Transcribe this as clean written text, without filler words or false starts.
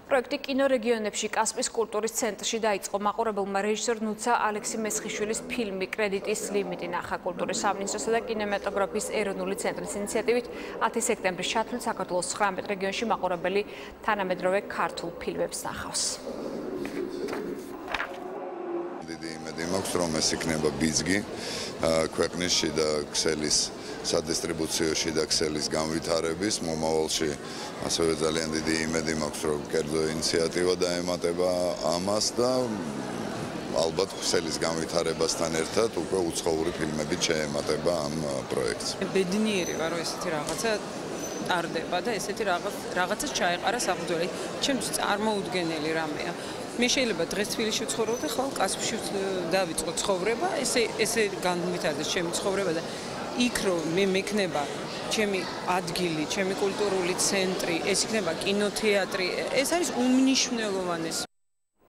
პროექტი კინორეგიონებში კასპიის კულტურის ცენტრში დაიწყო მაყურებელმა რეჟისორ ნუცა ალექსი მესხიშვილის ფილმი კრედიტის ლიმიტი ნახა კულტურის სამინისტროსა და კინემატოგრაფიის ეროვნული ცენტრის ინიციატივით 10 სექტემბრის ჩათვლით საქართველოს 19 რეგიონში მაყურებელი თანამედროვე ქართულ ფილმებს ნახავს. დიდი იმედი მაქვს, რომ ეს იქნება ბიძგი ქვეყნის შიდა ქსელის სადისტრიბუციო შიდა ქსელის განვითარების მომავალში. ასევე ძალიან დიდი იმედი მაქვს, რომ კერძო ინიციატივა დაემატება ამას და ალბათ ქსელის განვითარებასთან ერთად უკვე უცხოური ფილმებით შეემატება ამ პროექტს. ბედნიერი ვარ, რომ ესეთი რაღაცა ტარდება და ესეთი რაღაცას ჩაეყარა საფუძველი. ჩემთვის წარმოუდგენელი რამეა. მე შეიძლება დღეს თბილისში ვცხოვრობ და ხვალ კასპიაში დავიწყო ცხოვრება, ესე განვითარდეს ჩემი ცხოვრება და იქ რომ მე მექნება ჩემი ადგილი, ჩემი კულტურული ცენტრი, ეს იქნება კინოთეატრი, ეს არის უმნიშვნელოვანესი.